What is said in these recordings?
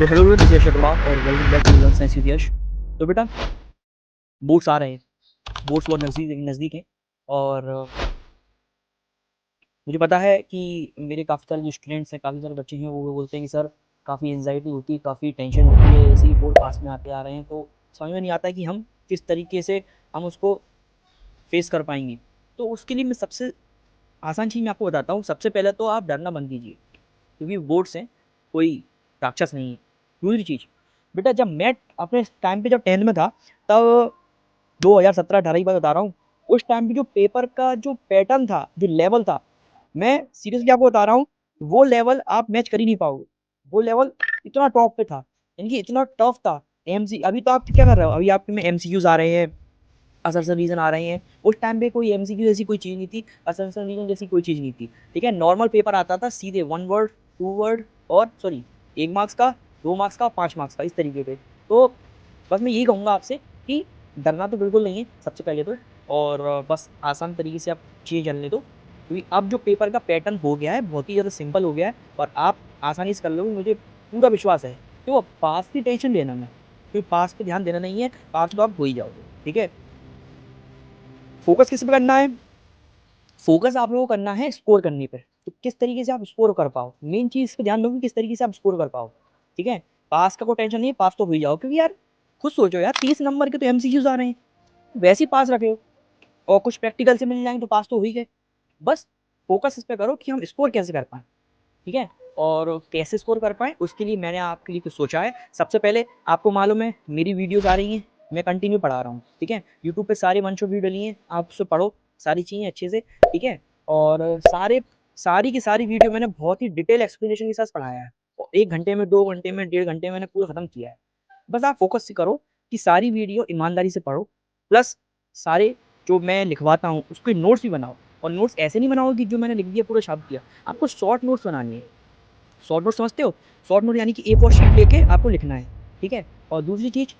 तो hello everyone, this is Sharma और welcome back to learn science with Yash. तो बेटा, बोर्ड्स आ रहे हैं। बोर्ड्स बहुत नज़दीक नज़दीक हैं और मुझे पता है कि मेरे काफ़ी सारे जो स्टूडेंट्स हैं, काफ़ी सारे बच्चे हैं, वो बोलते हैं कि सर काफ़ी एंजाइटी होती है, काफ़ी टेंशन होती है, ऐसे ही बोर्ड पास में आते आ रहे हैं, तो समझ में नहीं आता कि हम किस तरीके से हम उसको फेस कर पाएंगे। तो उसके लिए मैं सबसे आसान चीज़ मैं आपको बताता हूँ। सबसे पहले तो आप डरना बंद कीजिए, क्योंकि बोर्ड्स हैं, कोई राक्षस नहीं है। दूसरी चीज़, बेटा जब मैं अपने टाइम पे जब 10th में था, तब 2017-18 की बात बता रहा हूँ। उस टाइम पे जो पेपर का जो पैटर्न था, जो लेवल था, मैं सीरियसली आपको बता रहा हूँ, वो लेवल आप मैच कर ही नहीं पाओगे। वो लेवल इतना टॉप पे था, यानी कि इतना टफ था। एमसी अभी तो आप क्या कर रहे हो, अभी आपके में एमसीक्यूज़ आ रहे हैं, असर्शन रीजन आ रहे हैं। उस टाइम पे कोई एमसीक्यू जैसी कोई चीज़ नहीं थी, असर्शन रीजन जैसी कोई चीज़ नहीं थी। ठीक है, नॉर्मल पेपर आता था सीधे 1 वर्ड, 2 वर्ड और सॉरी 1 मार्क्स का, 2 मार्क्स का, 5 मार्क्स का, इस तरीके पे। तो बस मैं यही कहूँगा आपसे कि डरना तो बिल्कुल नहीं है सबसे पहले तो, और बस आसान तरीके से आप चीज़ें चलने दो, क्योंकि अब जो पेपर का पैटर्न हो गया है बहुत ही ज़्यादा सिंपल हो गया है और आप आसानी से कर लोगे, मुझे पूरा विश्वास है। तो पास की टेंशन लेना मैं, क्योंकि पास पे ध्यान देना नहीं है, पास तो आप हो ही जाओगे। ठीक है, फोकस किस पे करना है? फोकस आप लोगों को करना है स्कोर करने पे। तो किस तरीके से आप स्कोर कर पाओ, मेन चीज़ पे ध्यान दो कि किस तरीके से आप स्कोर कर पाओ। ठीक है, पास का कोई टेंशन नहीं है, पास तो हो ही जाओ, क्योंकि यार खुद सोचो यार, 30 नंबर के तो एमसीक्यूज आ रहे हैं, वैसे ही पास रखे हो और कुछ प्रैक्टिकल से मिल जाएंगे तो पास तो हो ही गए। बस फोकस इस पे करो कि हम स्कोर कैसे कर पाएं। ठीक है, और कैसे स्कोर कर पाएँ उसके लिए मैंने आपके लिए कुछ सोचा है। सबसे पहले आपको मालूम है मेरी वीडियोज़ आ रही हैं, मैं कंटिन्यू पढ़ा रहा हूँ। ठीक है, यूट्यूब पे सारे मंशो वीडियो डली हैं, आप उससे पढ़ो सारी चीज़ें अच्छे से। ठीक है, और सारी की सारी वीडियो मैंने बहुत ही डिटेल एक्सप्लेनेशन के साथ पढ़ाया है, और 1 घंटे में, 2 घंटे में, 1.5 घंटे में मैंने पूरा खत्म किया है। बस आप फोकस से करो कि सारी वीडियो ईमानदारी से पढ़ो, प्लस सारे जो मैं लिखवाता हूँ उसके नोट्स भी बनाओ। और नोट्स ऐसे नहीं बनाओ कि जो मैंने लिख दिया पूरा छाप दिया, आपको शॉर्ट नोट्स बनानी है। शॉर्ट नोट समझते हो? शॉर्ट नोट यानी कि ए4 शीट लेके आपको लिखना है। ठीक है, और दूसरी चीज़,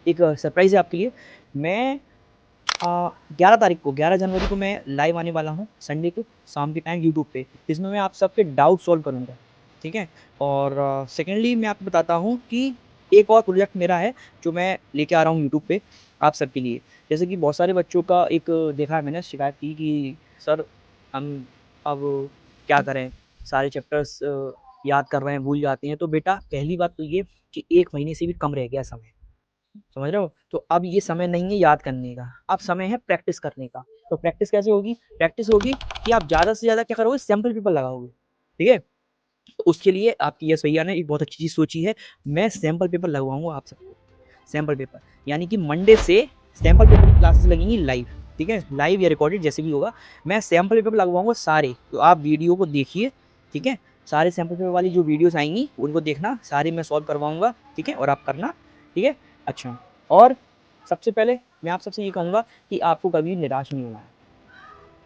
एक सरप्राइज़ है आपके लिए। मैं 11 तारीख को, 11 जनवरी को मैं लाइव आने वाला हूँ, संडे को शाम के टाइम यूट्यूब पे, जिसमें मैं आप सबके डाउट सॉल्व करूँगा। ठीक है, और सेकेंडली मैं आपको बताता हूँ कि एक और प्रोजेक्ट मेरा है जो मैं लेके आ रहा हूँ यूट्यूब पे आप सबके लिए। जैसे कि बहुत सारे बच्चों का एक देखा है मैंने, शिकायत की कि सर हम अब क्या करें, सारे चैप्टर्स याद कर रहे हैं, भूल जाते हैं। तो बेटा पहली बात तो ये कि 1 महीने से भी कम रह गया समय, समझ रहे हो? तो अब ये समय नहीं है याद करने का, अब समय है प्रैक्टिस करने का। तो प्रैक्टिस कैसे होगी? प्रैक्टिस होगी कि आप ज़्यादा से ज़्यादा क्या करोगे, सैंपल पेपर लगाओगे। ठीक है? तो उसके लिए आपकी यस भैया ने एक बहुत अच्छी चीज़ सोची है, मैं सैंपल पेपर लगवाऊँगा आप सबको। सैंपल पेपर यानी कि मंडे से सैंपल पेपर की क्लासेस लगेंगी लाइव। ठीक है? लाइव या रिकॉर्डेड जैसे भी होगा, मैं सैंपल पेपर लगवाऊँगा सारे, तो आप वीडियो को देखिए। ठीक है? सारे सैंपल पेपर वाली जो वीडियोज़ आएँगी उनको देखना, सारे मैं सॉल्व करवाऊँगा। ठीक है? और आप करना। ठीक है? अच्छा, और सबसे पहले मैं आप सबसे ये कहूँगा कि आपको कभी निराश नहीं होना है।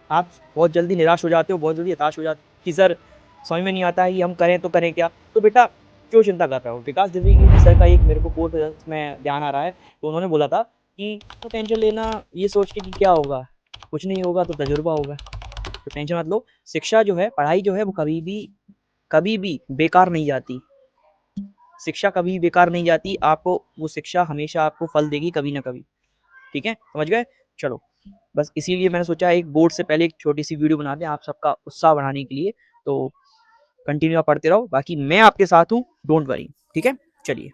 आप बहुत जल्दी निराश हो जाते हो, बहुत जल्दी हताश हो जाते हो कि सर समझ में नहीं आता है कि हम करें तो करें क्या? तो बेटा क्यों चिंता कर रहे हो? विकास द्विवेदी सर का एक मेरे को कोट में ध्यान आ रहा है, तो उन्होंने बोला था कि तो टेंशन लेना ये सोच के कि क्या होगा? कुछ नहीं होगा तो तजुर्बा होगा। तो टेंशन मत लो, शिक्षा जो है, पढ़ाई जो है वो कभी भी बेकार नहीं जाती। शिक्षा कभी बेकार नहीं जाती, आपको वो शिक्षा हमेशा आपको फल देगी कभी ना कभी। ठीक है? समझ गए? चलो, बस इसीलिए मैंने सोचा एक बोर्ड से पहले एक छोटी-सी वीडियो बना दें आप सबका उत्साह बढ़ाने के लिए। तो कंटिन्यू आप पढ़ते रहो, बाकी मैं आपके साथ हूँ, डोंट वरी। ठीक है? चलिए।